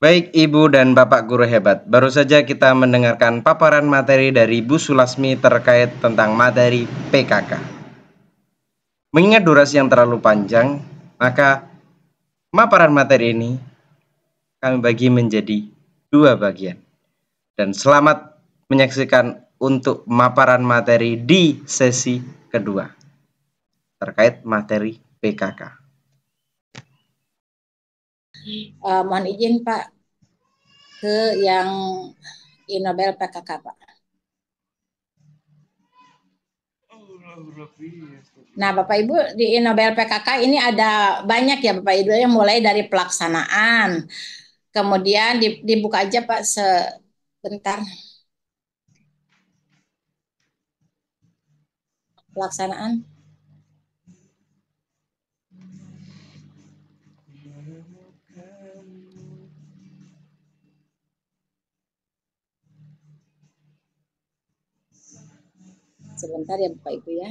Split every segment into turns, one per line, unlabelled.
Baik Ibu dan Bapak guru hebat, baru saja kita mendengarkan paparan materi dari Bu Sulasmi terkait tentang materi PKK. Mengingat durasi yang terlalu panjang, maka paparan materi ini kami bagi menjadi 2 bagian. Dan selamat menyaksikan untuk paparan materi di sesi kedua terkait materi PKK.
Mohon izin Pak ke yang Inobel PKK Pak. Nah Bapak Ibu di Inobel PKK ini ada banyak ya Bapak Ibu yang mulai dari pelaksanaan. Kemudian dibuka aja Pak sebentar. Pelaksanaan. Sebentar ya Bapak Ibu ya.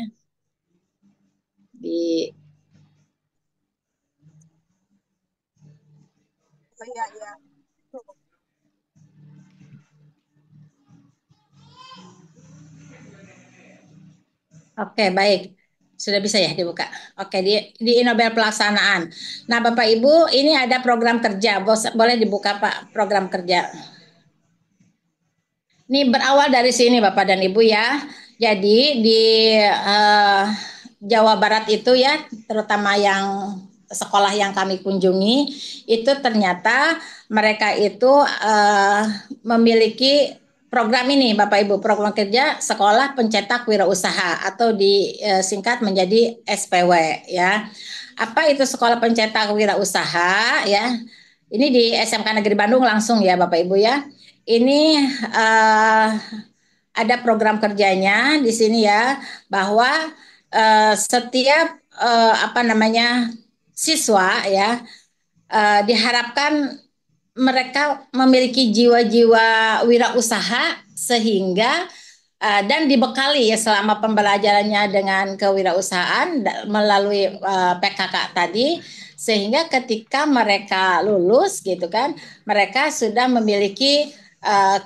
Oke, baik. Sudah bisa ya dibuka. Oke, di Inobel pelaksanaan. Nah, Bapak Ibu, ini ada program kerja. Boleh dibuka Pak, program kerja. Ini berawal dari sini Bapak dan Ibu ya. Jadi di Jawa Barat itu ya, terutama yang sekolah yang kami kunjungi, itu ternyata mereka itu memiliki program ini Bapak Ibu, program kerja Sekolah Pencetak Wirausaha atau disingkat menjadi SPW ya. Apa itu Sekolah Pencetak Wirausaha ya? Ini di SMK Negeri Bandung langsung ya Bapak Ibu ya. Ini ada program kerjanya di sini ya, bahwa setiap siswa ya diharapkan mereka memiliki jiwa-jiwa wirausaha sehingga dan dibekali ya selama pembelajarannya dengan kewirausahaan melalui PKK tadi, sehingga ketika mereka lulus gitu kan, mereka sudah memiliki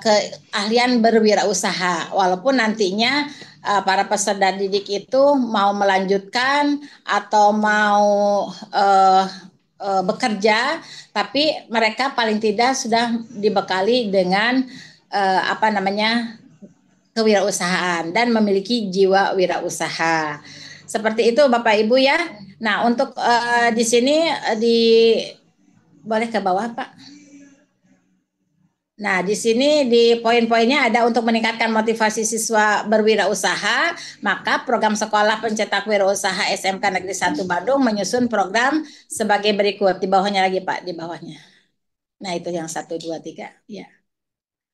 keahlian berwirausaha, walaupun nantinya para peserta didik itu mau melanjutkan atau mau bekerja, tapi mereka paling tidak sudah dibekali dengan kewirausasahaan dan memiliki jiwa wirausaha. Seperti itu Bapak Ibu ya. Nah, untuk di sini boleh ke bawah Pak. Nah, di sini di poin-poinnya ada untuk meningkatkan motivasi siswa berwirausaha, maka program Sekolah Pencetak Wirausaha SMK Negeri 1 Bandung menyusun program sebagai berikut. Di bawahnya lagi Pak, di bawahnya. Nah, itu yang 1, 2, 3. Ya.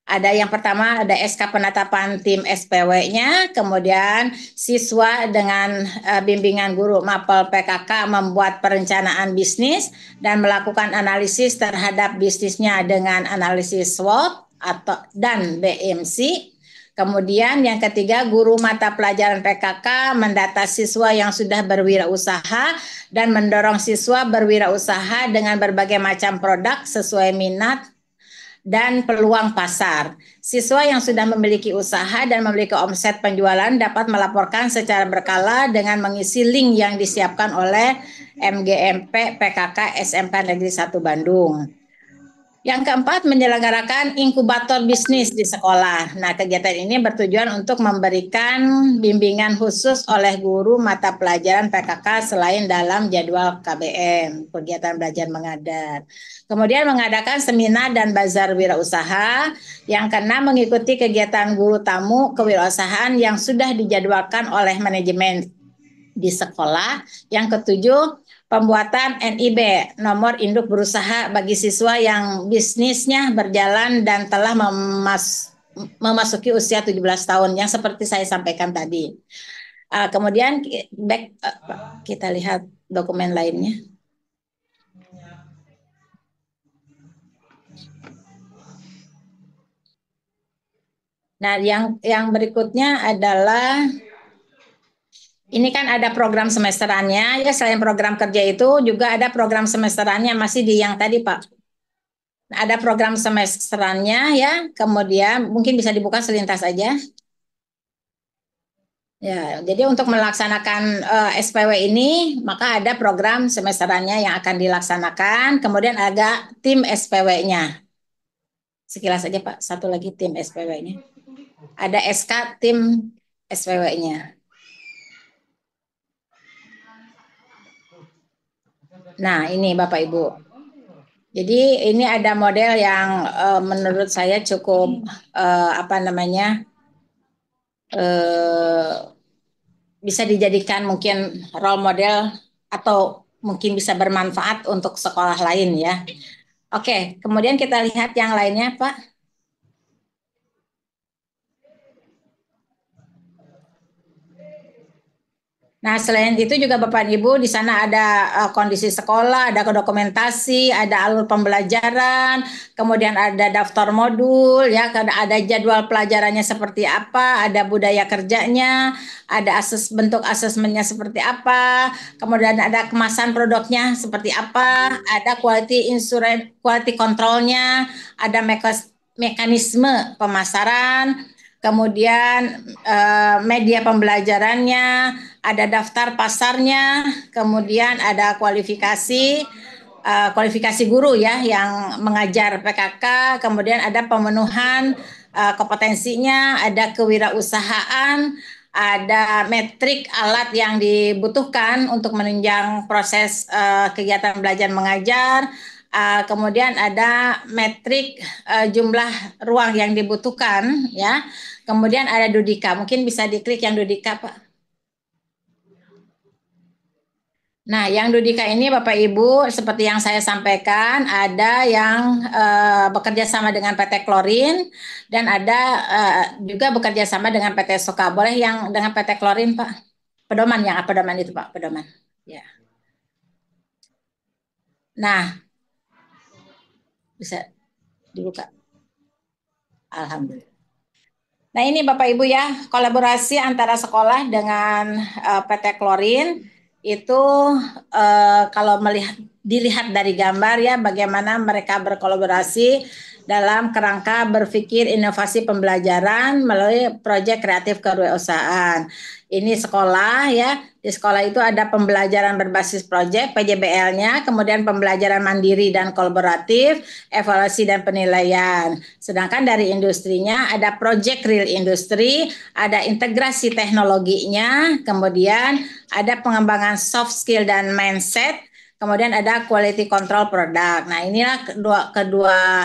Ada yang pertama, ada SK penetapan tim SPW-nya, kemudian siswa dengan bimbingan guru MAPEL PKK membuat perencanaan bisnis dan melakukan analisis terhadap bisnisnya dengan analisis SWOT dan BMC. Kemudian yang ketiga, guru mata pelajaran PKK mendata siswa yang sudah berwirausaha dan mendorong siswa berwirausaha dengan berbagai macam produk sesuai minat dan peluang pasar. Siswa yang sudah memiliki usaha dan memiliki omset penjualan dapat melaporkan secara berkala dengan mengisi link yang disiapkan oleh MGMP PKK SMK Negeri 1 Bandung. Yang keempat, menyelenggarakan inkubator bisnis di sekolah. Nah, kegiatan ini bertujuan untuk memberikan bimbingan khusus oleh guru mata pelajaran PKK selain dalam jadwal KBM, kegiatan belajar mengajar. Kemudian mengadakan seminar dan bazar wirausaha. Yang keenam, mengikuti kegiatan guru tamu kewirausahaan yang sudah dijadwalkan oleh manajemen di sekolah. Yang ketujuh, pembuatan NIB, nomor induk berusaha bagi siswa yang bisnisnya berjalan dan telah memasuki usia 17 tahun, yang seperti saya sampaikan tadi. Kemudian kita lihat dokumen lainnya. Nah, yang berikutnya adalah ini kan ada program semesterannya, ya selain program kerja itu juga ada program semesterannya masih di yang tadi Pak. Ada program semesterannya ya, kemudian mungkin bisa dibuka selintas aja. Ya, jadi untuk melaksanakan SPW ini, maka ada program semesterannya yang akan dilaksanakan, kemudian ada tim SPW-nya. Sekilas saja Pak, satu lagi tim SPW-nya. Ada SK tim SPW-nya. Nah, ini Bapak Ibu. Jadi ini ada model yang menurut saya cukup apa namanya bisa dijadikan mungkin role model atau mungkin bisa bermanfaat untuk sekolah lain ya. Oke, kemudian kita lihat yang lainnya Pak. Nah, selain itu juga Bapak Ibu di sana ada kondisi sekolah, ada dokumentasi, ada alur pembelajaran, kemudian ada daftar modul, ya, ada jadwal pelajarannya seperti apa, ada budaya kerjanya, ada bentuk asesmennya seperti apa, kemudian ada kemasan produknya seperti apa, ada quality insurance, quality controlnya, ada mekanisme pemasaran, kemudian media pembelajarannya, ada daftar pasarnya, kemudian ada kualifikasi guru ya yang mengajar PKK, kemudian ada pemenuhan kompetensinya, ada kewirausahaan, ada metrik alat yang dibutuhkan untuk menunjang proses kegiatan belajar mengajar. Kemudian ada metrik jumlah ruang yang dibutuhkan ya. Kemudian ada Dudika. Mungkin bisa diklik yang Dudika, Pak. Nah, yang Dudika ini Bapak Ibu, seperti yang saya sampaikan, ada yang bekerja sama dengan PT Klorin dan ada juga bekerja sama dengan PT Soka. Boleh yang dengan PT Klorin, Pak? Pedoman yang pedoman itu, Pak, pedoman. Ya. Nah, bisa dibuka. Alhamdulillah. Nah, ini Bapak Ibu ya, kolaborasi antara sekolah dengan PT Klorin itu kalau dilihat dari gambar ya bagaimana mereka berkolaborasi dalam kerangka berpikir inovasi pembelajaran melalui proyek kreatif kewirausahaan. Ini sekolah ya, di sekolah itu ada pembelajaran berbasis proyek PJBL-nya, kemudian pembelajaran mandiri dan kolaboratif, evaluasi dan penilaian. Sedangkan dari industrinya ada project real industry, ada integrasi teknologinya, kemudian ada pengembangan soft skill dan mindset, kemudian ada quality control produk. Nah, inilah kedua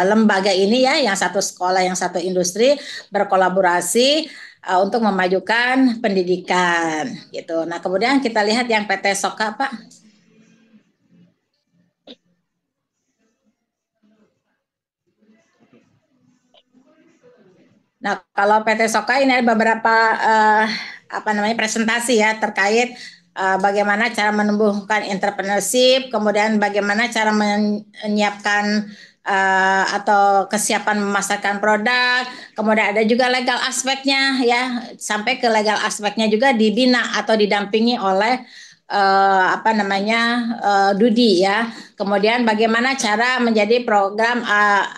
lembaga ini ya, yang satu sekolah, yang satu industri berkolaborasi untuk memajukan pendidikan gitu. Nah, kemudian kita lihat yang PT Soka, Pak. Nah, kalau PT Soka ini ada beberapa apa namanya presentasi ya terkait bagaimana cara menumbuhkan entrepreneurship, kemudian bagaimana cara menyiapkan atau kesiapan memasarkan produk, kemudian ada juga legal aspeknya ya, sampai ke legal aspeknya juga dibina atau didampingi oleh apa namanya Dudi ya. Kemudian bagaimana cara menjadi program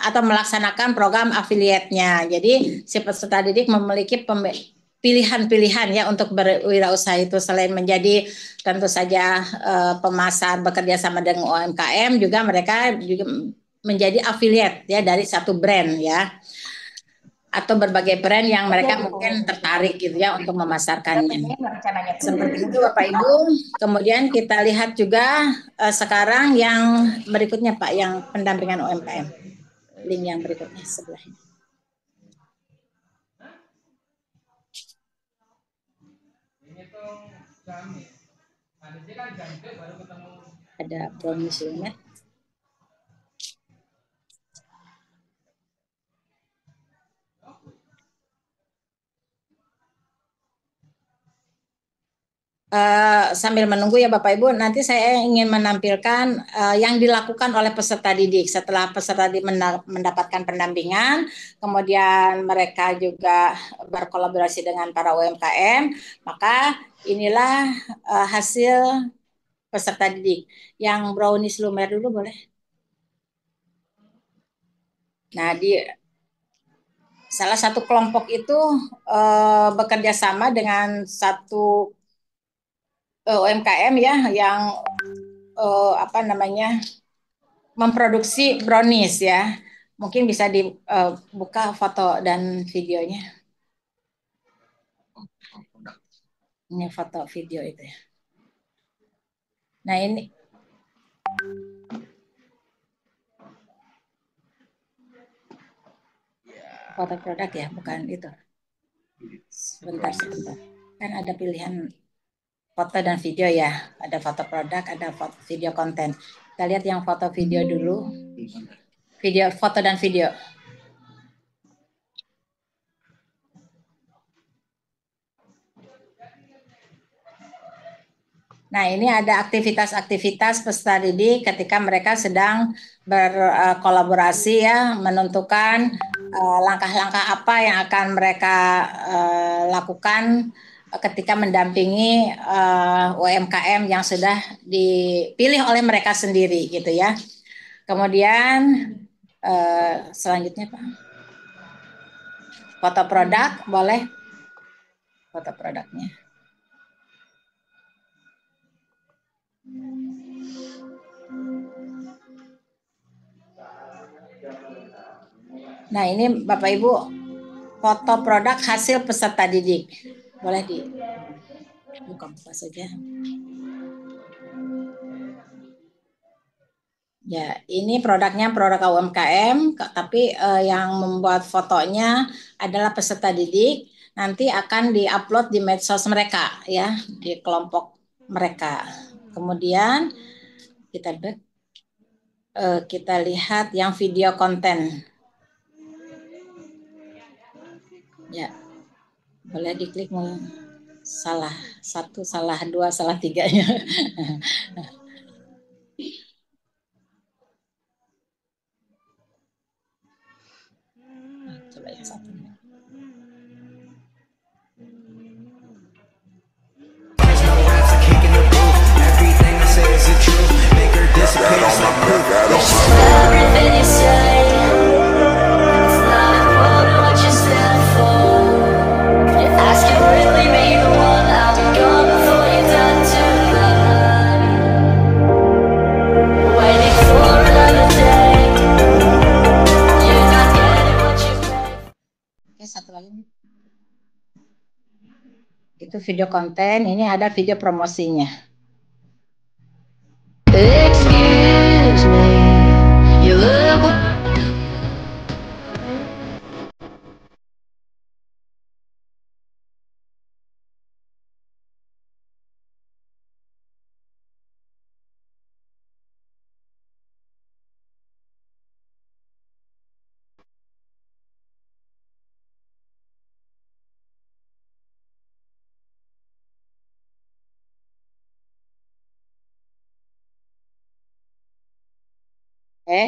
atau melaksanakan program affiliate-nya. Jadi si peserta didik memiliki pilihan-pilihan ya untuk berwirausaha itu, selain menjadi tentu saja pemasar bekerja sama dengan UMKM, juga mereka juga menjadi affiliate ya dari satu brand ya, atau berbagai brand yang mereka mungkin tertarik gitu ya untuk memasarkannya. Seperti itu Bapak Ibu. Kemudian kita lihat juga sekarang yang berikutnya Pak, yang pendampingan UMKM. Link yang berikutnya sebelahnya. Ada promosionnya. Sambil menunggu ya Bapak Ibu, nanti saya ingin menampilkan yang dilakukan oleh peserta didik setelah peserta didik mendapatkan pendampingan, kemudian mereka juga berkolaborasi dengan para UMKM, maka inilah hasil peserta didik. Yang brownies lumer dulu boleh? Nah, di salah satu kelompok itu bekerja sama dengan satu UMKM ya yang apa namanya memproduksi brownies ya. Mungkin bisa dibuka foto dan videonya. Ini foto video itu ya. Nah ini foto produk ya, bukan itu. Sebentar. Kan ada pilihan foto dan video ya. Ada foto produk, ada foto video konten. Kita lihat yang foto video dulu. Video, foto dan video. Nah, ini ada aktivitas-aktivitas peserta didik ketika mereka sedang berkolaborasi ya, menentukan langkah-langkah apa yang akan mereka lakukan ketika mendampingi UMKM yang sudah dipilih oleh mereka sendiri gitu ya. Kemudian selanjutnya Pak. Foto produk boleh. Foto produknya. Nah, ini Bapak Ibu foto produk hasil peserta didik. Boleh buka saja. Ya, ini produknya produk UMKM, tapi yang membuat fotonya adalah peserta didik. Nanti akan diupload di medsos mereka, ya, di kelompok mereka. Kemudian kita lihat yang video konten. Ya, boleh diklik salah satu, salah dua, salah tiganya. Coba yang satu. Satu lagi. Itu video konten, ini ada video promosinya. Excuse me, you look...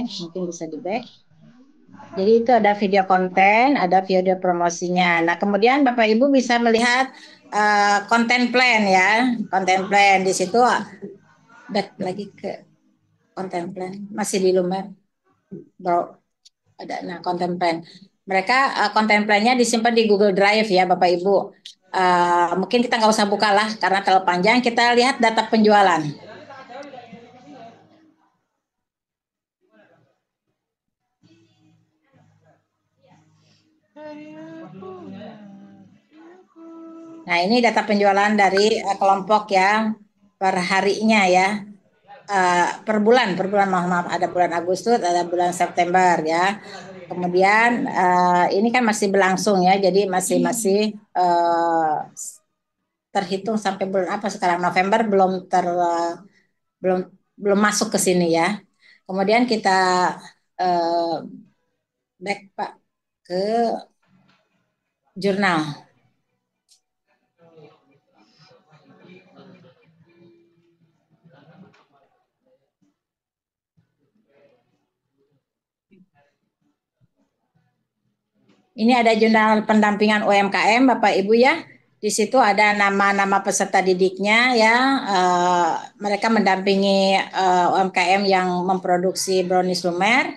mungkin bisa di back. Jadi itu ada video konten, ada video promosinya. Nah, kemudian Bapak Ibu bisa melihat konten plan ya. Konten plan di situ back lagi ke konten plan. Masih di Lumer. Bro, ada konten plan. Mereka konten plannya disimpan di Google Drive ya Bapak Ibu. Mungkin kita nggak usah buka lah karena terlalu panjang. Kita lihat data penjualan. Nah, ini data penjualan dari kelompok ya per harinya ya. Per bulan mohon maaf, ada bulan Agustus, ada bulan September ya. Kemudian ini kan masih berlangsung ya, jadi masih terhitung sampai bulan apa sekarang, November belum masuk ke sini ya. Kemudian kita back Pak ke jurnal. Ini ada jurnal pendampingan UMKM Bapak Ibu ya. Di situ ada nama-nama peserta didiknya ya. Mereka mendampingi UMKM yang memproduksi brownies lumer.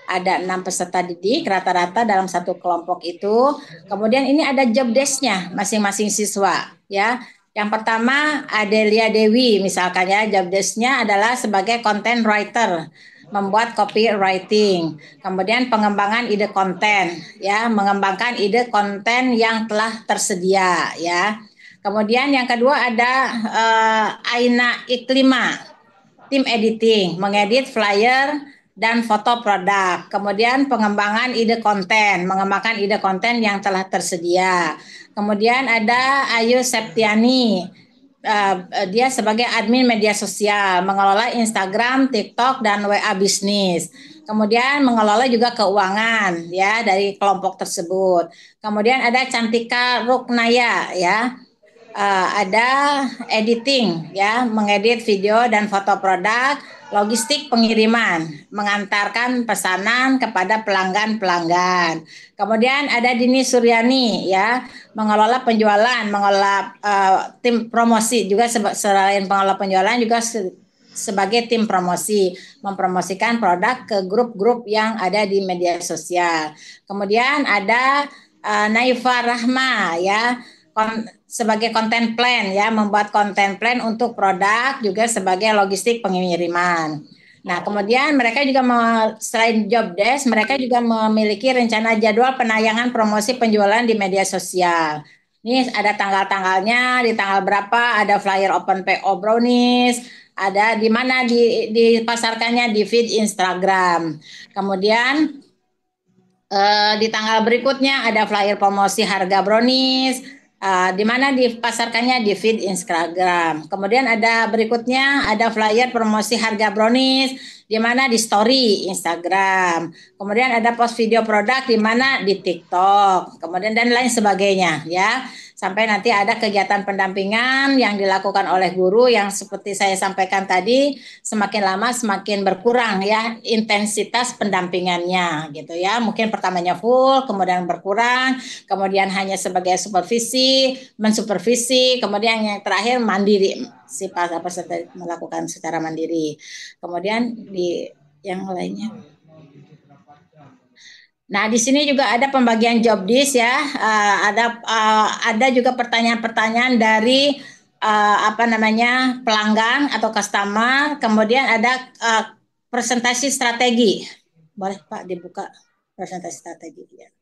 ada 6 peserta didik rata-rata dalam satu kelompok itu. Kemudian ini ada job desk-nya masing-masing siswa ya. Yang pertama Adelia Dewi misalkan ya, job desk-nya adalah sebagai content writer, membuat copywriting. Kemudian pengembangan ide konten ya, mengembangkan ide konten yang telah tersedia ya. Kemudian yang kedua ada Aina Iklima, tim editing, mengedit flyer dan foto produk. Kemudian pengembangan ide konten, mengembangkan ide konten yang telah tersedia. Kemudian ada Ayu Septiani, dia sebagai admin media sosial, mengelola Instagram, TikTok, dan WA bisnis. Kemudian mengelola juga keuangan ya dari kelompok tersebut. Kemudian ada Cantika Ruknaya ya, ada editing ya, mengedit video dan foto produk, logistik pengiriman, mengantarkan pesanan kepada pelanggan-pelanggan. Kemudian ada Dini Suryani ya, mengelola penjualan, mengelola tim promosi juga, selain pengelola penjualan juga sebagai tim promosi, mempromosikan produk ke grup-grup yang ada di media sosial. Kemudian ada Naifa Rahma ya, sebagai content plan ya, membuat content plan untuk produk juga sebagai logistik pengiriman. Nah, kemudian mereka juga selain job desk, mereka juga memiliki rencana jadwal penayangan promosi penjualan di media sosial. Ini ada tanggal-tanggalnya, di tanggal berapa ada flyer open PO brownies, ada di mana dipasarkannya di feed Instagram. Kemudian di tanggal berikutnya ada flyer promosi harga brownies, di mana dipasarkannya di feed Instagram. Kemudian ada berikutnya ada flyer promosi harga brownies di mana di story Instagram. Kemudian ada post video produk di mana di TikTok. Kemudian dan lain sebagainya ya. Sampai nanti ada kegiatan pendampingan yang dilakukan oleh guru yang seperti saya sampaikan tadi, semakin lama semakin berkurang ya intensitas pendampingannya gitu ya. Mungkin pertamanya full, kemudian berkurang, kemudian hanya sebagai supervisi, mensupervisi, kemudian yang terakhir mandiri, si peserta melakukan secara mandiri. Kemudian di yang lainnya. Nah, di sini juga ada pembagian job desk ya. Ada juga pertanyaan-pertanyaan dari apa namanya pelanggan atau customer. Kemudian ada presentasi strategi. Boleh Pak dibuka presentasi strategi ya.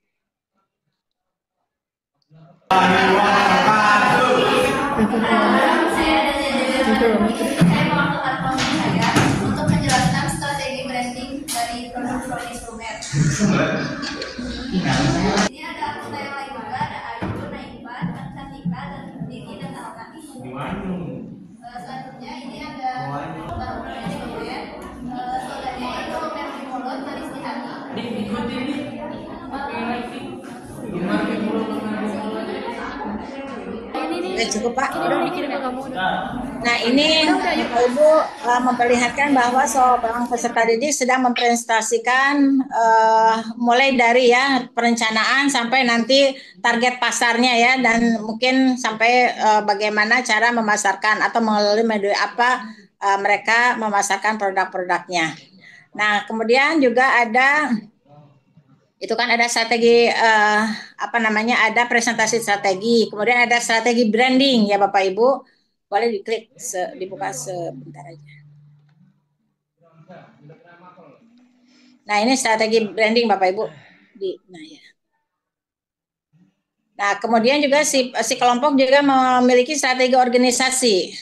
Untuk menjelaskan strategi branding dari produk instrumen. Ini ada anggota yang lain juga, ada Ayu, Naifa, Cantika, dan Dini dan Alkani. Selanjutnya ini ada produk instrumen. Slogannya itu Mercy Mulut, Manis di Hati.
Cukup Pak. Nah ini Bapak Ibu memperlihatkan bahwa seorang peserta didik sedang mempresentasikan mulai dari ya perencanaan sampai nanti target pasarnya ya, dan mungkin sampai bagaimana cara memasarkan atau melalui media apa mereka memasarkan produk-produknya. Nah kemudian juga ada itu kan ada strategi apa namanya, ada presentasi strategi, kemudian ada strategi branding ya Bapak Ibu, boleh diklik dibuka sebentar aja. Nah ini strategi branding Bapak Ibu nah ya. Nah kemudian juga si kelompok juga memiliki strategi organisasi.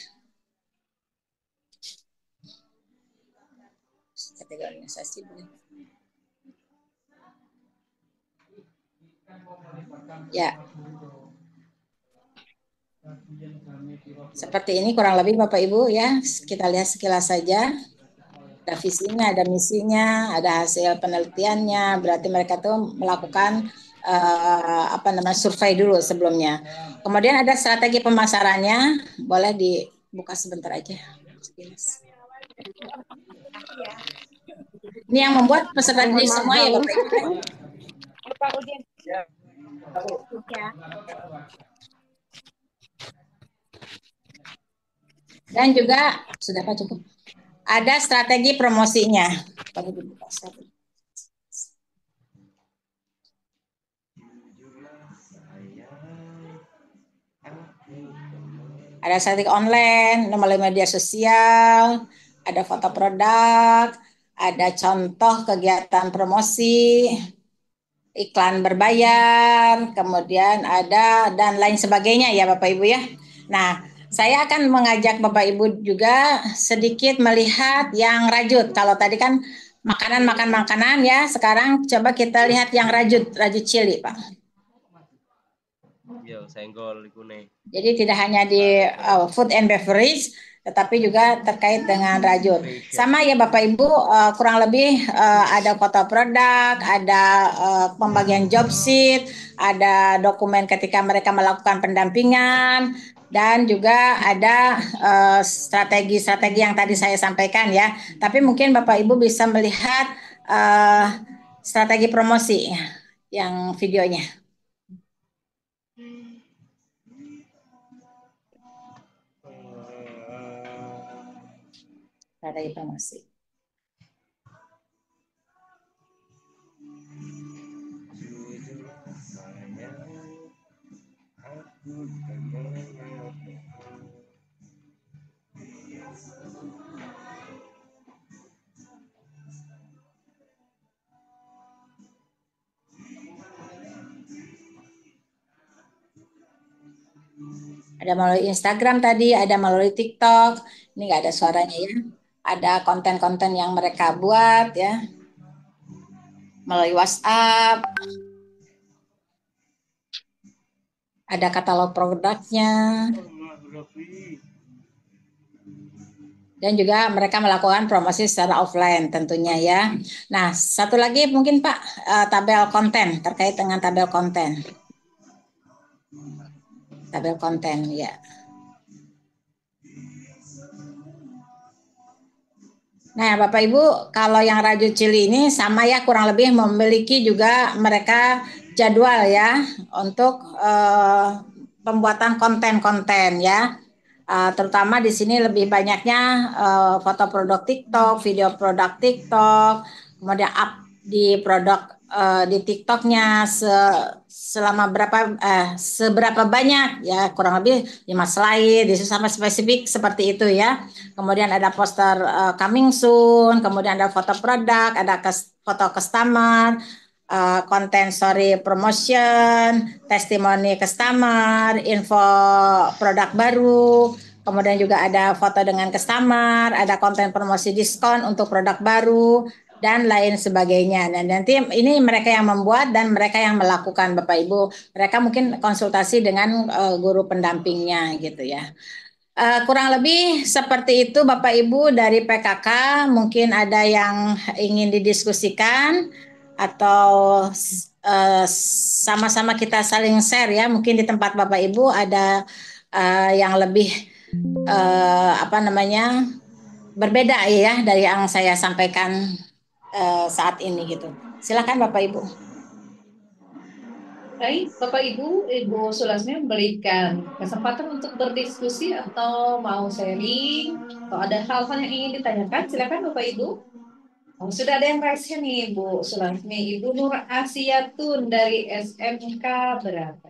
Strategi organisasi boleh. Ya. Seperti ini kurang lebih Bapak Ibu ya. Kita lihat sekilas saja. Ada visinya, ada misinya, ada hasil penelitiannya. Berarti mereka tuh melakukan apa namanya survei dulu sebelumnya. Kemudian ada strategi pemasarannya. Boleh dibuka sebentar aja. Sekilas. Ini yang membuat peserta didik semua ya Bapak Ibu. Dan juga sudah Pak cukup. Ada strategi promosinya. Ada strategi online, melalui media sosial, ada foto produk, ada contoh kegiatan promosi, iklan berbayar, kemudian ada dan lain sebagainya ya Bapak Ibu ya. Nah, saya akan mengajak Bapak Ibu juga sedikit melihat yang rajut. Kalau tadi kan makanan makan makanan ya, sekarang coba kita lihat yang rajut, rajut cili, Pak.
Yo, senggol iku nih.
Jadi tidak hanya di food and beverage, tetapi juga terkait dengan rajut. Sama ya Bapak Ibu, kurang lebih ada foto produk, ada pembagian job sheet, ada dokumen ketika mereka melakukan pendampingan, dan juga ada strategi-strategi yang tadi saya sampaikan ya. Tapi mungkin Bapak Ibu bisa melihat strategi promosi yang videonya. Strategi promosi. Ada melalui Instagram tadi, ada melalui TikTok. Ini nggak ada suaranya ya. Ada konten-konten yang mereka buat ya. Melalui WhatsApp. Ada katalog produknya. Dan juga mereka melakukan promosi secara offline tentunya ya. Nah, satu lagi mungkin Pak, tabel konten, terkait dengan tabel konten. Tabel konten ya. Nah, Bapak Ibu, kalau yang Raju Cili ini sama ya, kurang lebih memiliki juga mereka jadwal ya untuk pembuatan konten-konten ya. Terutama di sini lebih banyaknya foto produk TikTok, video produk TikTok, kemudian up di produk di TikToknya selama seberapa banyak ya, kurang lebih 5 slide, itu sama spesifik seperti itu ya. Kemudian ada poster coming soon, kemudian ada foto produk, ada foto customer, konten story promotion, testimoni customer, info produk baru, kemudian juga ada foto dengan customer, ada konten promosi diskon untuk produk baru, dan lain sebagainya. Dan nanti ini mereka yang membuat dan mereka yang melakukan Bapak Ibu. Mereka mungkin konsultasi dengan guru pendampingnya gitu ya. Kurang lebih seperti itu Bapak Ibu dari PKK, mungkin ada yang ingin didiskusikan atau sama-sama kita saling share ya. Mungkin di tempat Bapak Ibu ada yang lebih apa namanya berbeda ya dari yang saya sampaikan saat ini gitu. Silakan Bapak Ibu.
Baik, Bapak Ibu, Ibu Sulasmi memberikan kesempatan untuk berdiskusi atau mau sharing, atau ada hal-hal yang ingin ditanyakan, silakan Bapak Ibu. Oh, sudah ada yang raise nih, Bu Sulasmi. Ibu Nur Asiatun dari SMK berapa?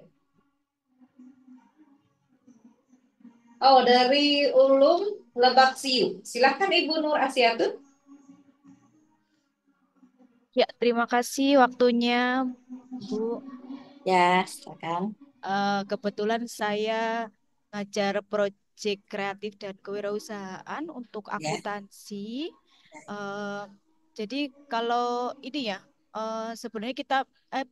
Oh, dari Ulum Lebak Siu. Silakan Ibu Nur Asiatun.
Ya, terima kasih waktunya, Bu.
Ya, silakan.
Kebetulan saya ngajar proyek kreatif dan kewirausahaan untuk
Ya.
akuntansi. Eh, jadi kalau ini ya, sebenarnya kita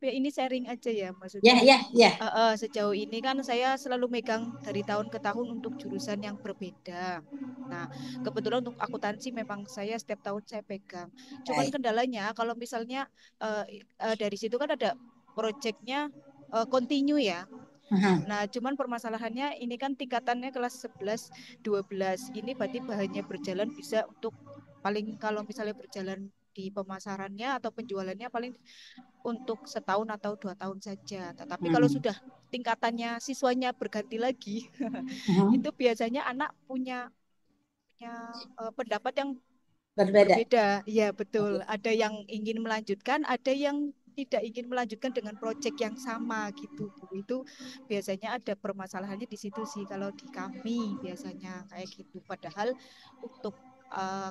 ini sharing aja ya,
Ya,
maksudnya.
ya, ya.
Sejauh ini kan saya selalu megang dari tahun ke tahun untuk jurusan yang berbeda. Nah, kebetulan untuk akuntansi memang saya setiap tahun saya pegang. Cuman
Baik.
kendalanya kalau misalnya dari situ kan ada proyeknya continue ya.
Mhm.
Nah, cuman permasalahannya ini kan tingkatannya kelas 11, 12. Ini berarti bahannya berjalan bisa untuk paling kalau misalnya berjalan di pemasarannya atau penjualannya paling untuk setahun atau 2 tahun saja. Tetapi kalau
Mhm.
sudah tingkatannya siswanya berganti lagi,
Mhm.
itu biasanya anak punya pendapat yang
Berbeda.
berbeda. Ya, betul. Ada yang ingin melanjutkan, ada yang tidak ingin melanjutkan dengan proyek yang sama gitu Bu. Itu biasanya ada permasalahannya di situ sih kalau di kami biasanya kayak gitu. Padahal untuk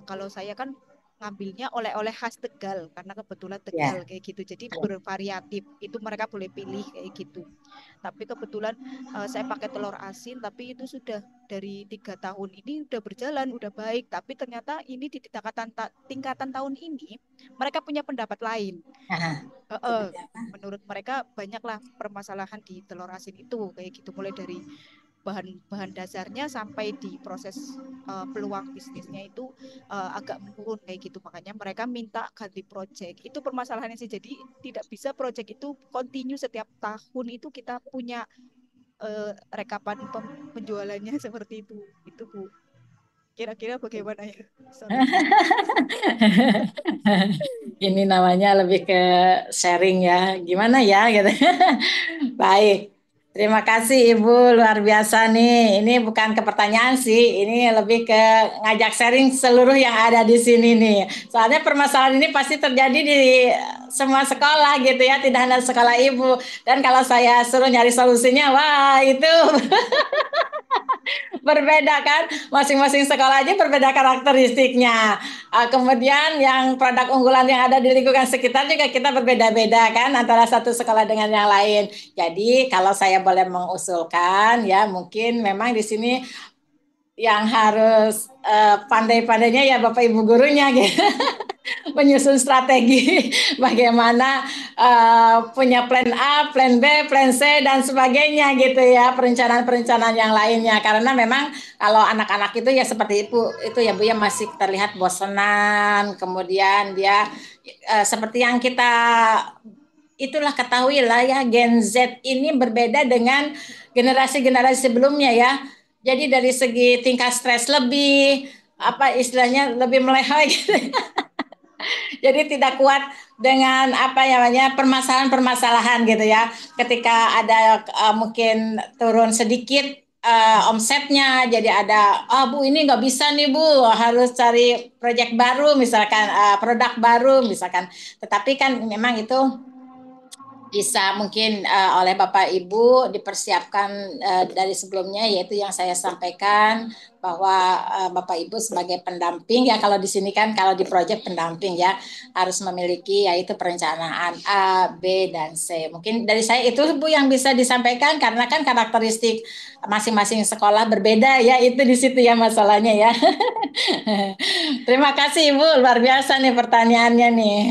kalau saya kan ngambilnya oleh-oleh khas Tegal karena kebetulan
Ya.
Tegal kayak gitu. Jadi bervariatif. Itu mereka boleh pilih kayak gitu. Tapi kebetulan saya pakai telur asin, tapi itu sudah dari 3 tahun ini udah berjalan, udah baik. Tapi ternyata ini di tingkatan tahun ini mereka punya pendapat lain.
Aha.
Eh,
Seperti apa?
menurut mereka banyaklah permasalahan di telur asin itu kayak gitu, mulai dari bahan-bahan dasarnya sampai di proses peluang bisnisnya itu agak menurun kayak gitu. Makanya mereka minta ganti project. Itu permasalahannya sih. Jadi tidak bisa project itu continue setiap tahun itu kita punya rekapan penjualannya seperti itu. Itu Bu. Kira-kira bagaimana ya solusinya?
Ini namanya lebih ke sharing ya. Gimana ya gitu. Baik. Terima kasih Ibu, luar biasa nih. Ini bukan ke pertanyaan sih, ini lebih ke ngajak sharing seluruh yang ada di sini nih. Soalnya permasalahan ini pasti terjadi di semua sekolah gitu ya, tidak hanya sekolah Ibu. Dan kalau saya suruh nyari solusinya, wah itu berbeda kan, masing-masing sekolah aja berbeda karakteristiknya. Kemudian yang produk unggulan yang ada di lingkungan sekitar juga kita berbeda-beda kan antara satu sekolah dengan yang lain. Jadi kalau saya boleh mengusulkan ya mungkin memang di sini yang harus pandai-pandainya ya Bapak Ibu gurunya gitu. Menyusun strategi bagaimana punya plan A, plan B, plan C dan sebagainya gitu ya, perencanaan-perencanaan yang lainnya. Karena memang kalau anak-anak itu ya seperti itu ya Bu ya masih terlihat bosenan, kemudian dia seperti yang kita itulah ketahui lah ya Gen Z ini berbeda dengan generasi-generasi sebelumnya ya. Jadi dari segi tingkat stres lebih apa istilahnya lebih melehoi gitu. Jadi tidak kuat dengan apa namanya permasalahan-permasalahan gitu ya. Ketika ada mungkin turun sedikit omsetnya, jadi ada, Bu ini nggak bisa nih Bu, harus cari proyek baru misalkan, produk baru misalkan. Tetapi kan memang itu bisa mungkin oleh Bapak Ibu dipersiapkan dari sebelumnya, yaitu yang saya sampaikan bahwa Bapak Ibu sebagai pendamping ya, kalau di sini kan kalau di proyek pendamping ya harus memiliki yaitu perencanaan A, B dan C. Mungkin dari saya itu Bu yang bisa disampaikan karena kan karakteristik masing-masing sekolah berbeda ya, itu di situ ya masalahnya ya. Terima kasih Ibu, luar biasa nih pertanyaannya nih.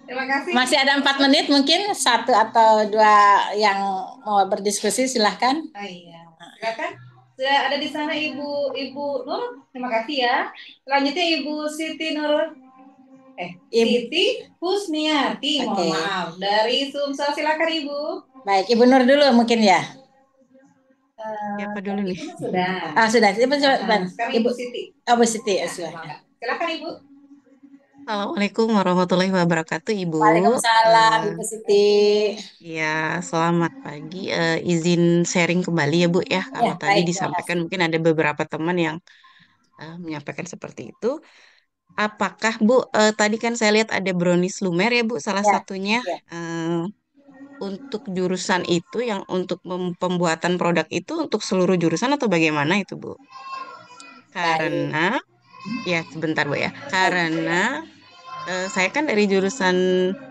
Terima kasih.
Masih ada 4 menit mungkin satu atau dua yang mau berdiskusi silahkan.
Oh iya, silakan. Sudah ada di sana Ibu Nur. Terima kasih ya. Selanjutnya Ibu Siti Nurul. Siti Husniati, mohon maaf. Dari Sumsel, silakan Ibu.
Baik, Ibu Nur dulu mungkin ya.
Siapa dulu nih?
Sudah.
Sudah.
Sekarang Ibu Siti.
Bu Siti, silakan.
Silakan Ibu.
Assalamualaikum warahmatullahi wabarakatuh, Ibu.
Waalaikumsalam, Ibu Siti.
Ya, selamat pagi. Izin sharing kembali ya, Bu ya. Kalau tadi
baik,
disampaikan mungkin ada beberapa teman yang menyampaikan seperti itu. Apakah Bu, tadi kan saya lihat ada brownies lumer ya, Bu, salah satunya. Untuk jurusan itu yang untuk pembuatan produk itu untuk seluruh jurusan atau bagaimana itu, Bu? Karena, ya sebentar Bu ya. Karena saya kan dari jurusan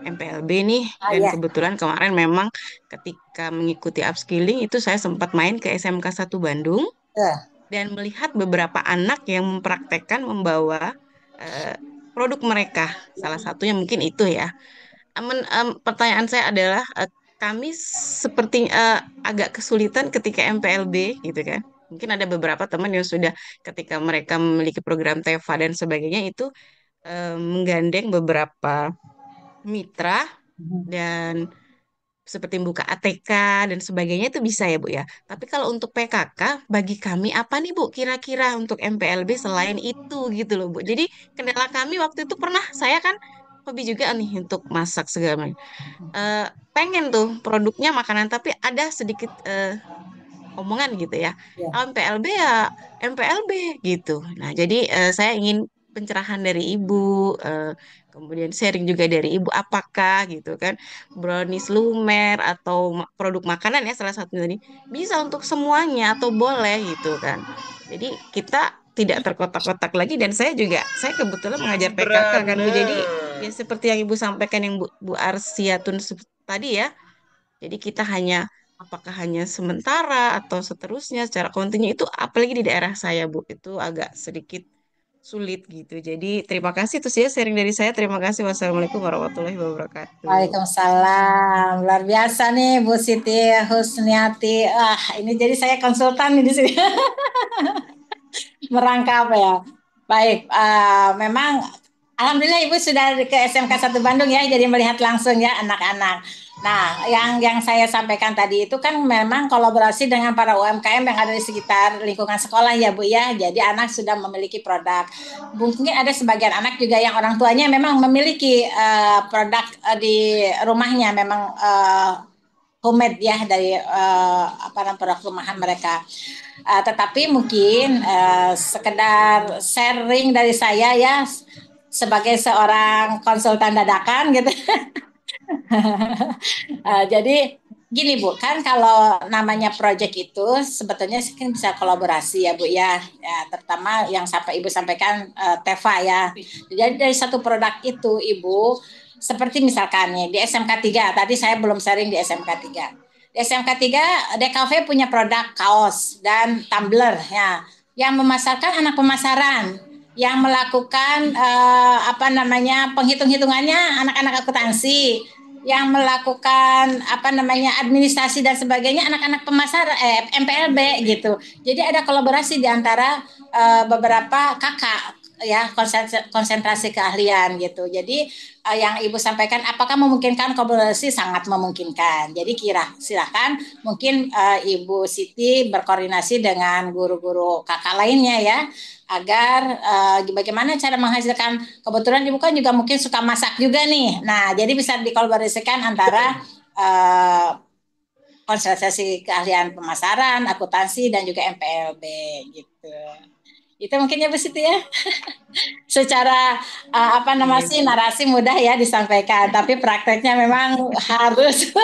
MPLB nih, dan kebetulan kemarin memang ketika mengikuti upskilling itu saya sempat main ke SMK 1 Bandung dan melihat beberapa anak yang mempraktekkan membawa produk mereka. Salah satunya mungkin itu ya. Pertanyaan saya adalah kami seperti agak kesulitan ketika MPLB gitu kan. Mungkin ada beberapa teman yang sudah ketika mereka memiliki program TEFA dan sebagainya itu menggandeng beberapa mitra dan seperti buka ATK dan sebagainya itu bisa ya Bu ya. Tapi kalau untuk PKK bagi kami apa nih Bu kira-kira untuk MPLB selain itu gitu loh Bu. Jadi kendala kami waktu itu pernah saya kan hobi juga nih untuk masak segala macam. Pengen tuh produknya makanan tapi ada sedikit omongan gitu ya. Kalau MPLB ya MPLB gitu. Nah, jadi saya ingin pencerahan dari ibu, kemudian sharing juga dari ibu apakah gitu kan brownies lumer atau produk makanan ya salah satunya tadi bisa untuk semuanya atau boleh gitu kan. Jadi kita tidak terkotak-kotak lagi dan saya kebetulan mengajar PKK kan Bu. Jadi ya seperti yang Ibu sampaikan yang Bu Arsiatun tadi ya. Jadi kita hanya apakah hanya sementara atau seterusnya secara kontinu itu apalagi di daerah saya Bu itu agak sedikit sulit gitu. Jadi terima kasih itu sih ya sharing dari saya. Terima kasih. Wassalamualaikum warahmatullahi wabarakatuh.
Waalaikumsalam. Luar biasa nih Bu Siti Husniati. Ini jadi saya konsultan nih di sini. Merangkap ya. Baik, memang alhamdulillah Ibu sudah ke SMK 1 Bandung ya, jadi melihat langsung ya anak-anak. Nah, yang saya sampaikan tadi itu kan memang kolaborasi dengan para UMKM yang ada di sekitar lingkungan sekolah ya Bu ya. Jadi anak sudah memiliki produk. Mungkin ada sebagian anak juga yang orang tuanya memang memiliki produk di rumahnya memang homemade ya dari apa namanya produk rumahan mereka. Tetapi mungkin sekedar sharing dari saya ya sebagai seorang konsultan dadakan gitu. Jadi gini Bu, kan kalau namanya project itu sebetulnya kan bisa kolaborasi ya Bu ya. Ya terutama yang sampai Ibu sampaikan Teva ya. Jadi dari satu produk itu Ibu seperti misalkan nih di SMK 3, tadi saya belum sharing di SMK 3. Di SMK 3 DKV punya produk kaos dan tumbler ya yang memasarkan anak pemasaran yang melakukan apa namanya penghitung-hitungannya anak-anak akuntansi yang melakukan apa namanya administrasi dan sebagainya anak-anak pemasar MPLB gitu. Jadi ada kolaborasi di antara beberapa kakak ya konsentrasi keahlian gitu. Jadi yang Ibu sampaikan apakah memungkinkan kolaborasi sangat memungkinkan. Jadi silakan mungkin Ibu Siti berkoordinasi dengan guru-guru kakak lainnya ya agar bagaimana cara menghasilkan kebetulan Ibu kan juga mungkin suka masak juga nih. Nah, jadi bisa dikolaborasikan antara konsentrasi keahlian pemasaran, akuntansi dan juga MPLB gitu. Itu mungkin ya Bu Siti ya. Secara apa namanya sih narasi mudah ya disampaikan, tapi prakteknya memang harus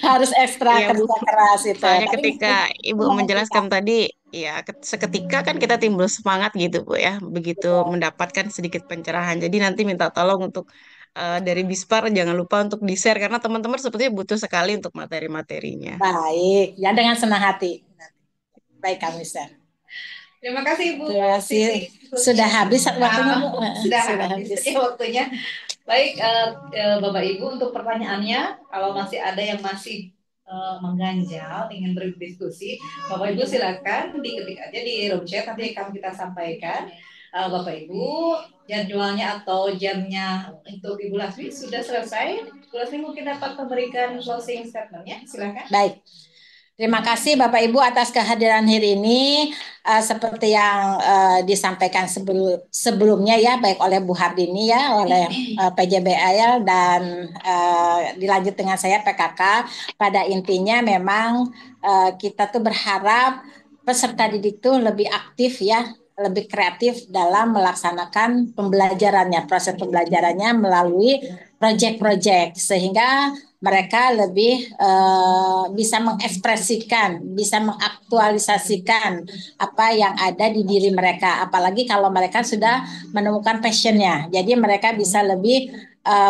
harus ekstra
Iya Bu,
kerja keras itu.
soalnya
Tapi
ketika Ibu menjelaskan tadi, ya seketika kan kita timbul semangat gitu Bu ya, begitu mendapatkan sedikit pencerahan. Jadi nanti minta tolong untuk dari Bispar jangan lupa untuk di-share karena teman-teman sepertinya butuh sekali untuk materi-materinya.
baik, ya dengan senang hati. Baik kami share.
Terima kasih Bu.
Terima kasih. Sudah habis waktunya Bu.
Sudah habis ya waktunya. Baik Bapak Ibu untuk pertanyaannya, kalau masih ada yang masih mengganjal ingin berdiskusi, Bapak Ibu silakan diketik aja di room chat nanti akan kita sampaikan. Bapak Ibu jadwalnya atau jamnya untuk Ibu Lasmi sudah selesai. Ibu Lasmi mungkin dapat memberikan closing statementnya, silakan.
Baik. Terima kasih Bapak Ibu atas kehadiran hari ini. Seperti yang disampaikan sebelumnya ya, baik oleh Bu Hardini ya, oleh PJBL dan dilanjut dengan saya PKK. Pada intinya memang kita tuh berharap peserta didik tuh lebih aktif ya, lebih kreatif dalam melaksanakan pembelajarannya, proses pembelajarannya melalui proyek-proyek sehingga mereka lebih bisa mengekspresikan, bisa mengaktualisasikan apa yang ada di diri mereka. Apalagi kalau mereka sudah menemukan passionnya. Jadi mereka bisa lebih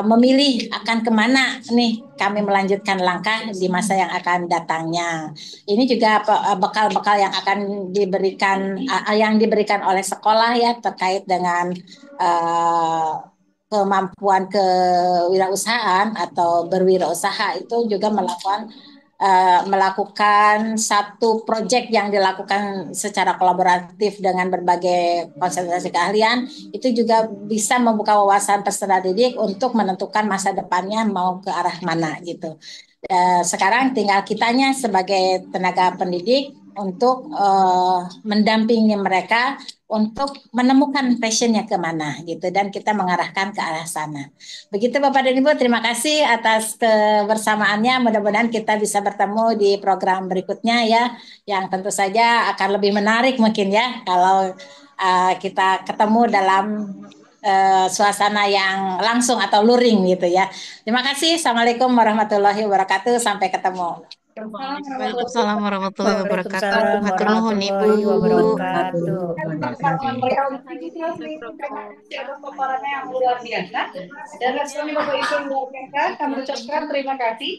memilih akan kemana nih kami melanjutkan langkah di masa yang akan datangnya. Ini juga bekal-bekal yang akan diberikan oleh sekolah ya terkait dengan kemampuan kewirausahaan atau berwirausaha itu juga melakukan satu proyek yang dilakukan secara kolaboratif dengan berbagai konsentrasi keahlian itu juga bisa membuka wawasan peserta didik untuk menentukan masa depannya mau ke arah mana gitu. Sekarang tinggal kitanya sebagai tenaga pendidik untuk mendampingi mereka untuk menemukan passionnya kemana gitu dan kita mengarahkan ke arah sana. Begitu Bapak dan Ibu, terima kasih atas kebersamaannya. Mudah-mudahan kita bisa bertemu di program berikutnya ya, yang tentu saja akan lebih menarik mungkin ya kalau kita ketemu dalam suasana yang langsung atau luring gitu ya. Terima kasih. Assalamualaikum warahmatullahi wabarakatuh. Sampai ketemu.
Waalaikumsalam warahmatullahi wabarakatuh.
Waalaikumsalam
Hatur nuhun Ibu.
warahmatullahi wabarakatuh.
Mereka atas paparannya yang luar biasa. Dan responnya Bapak Ibu yang luar biasa. Kami ucapkan terima kasih.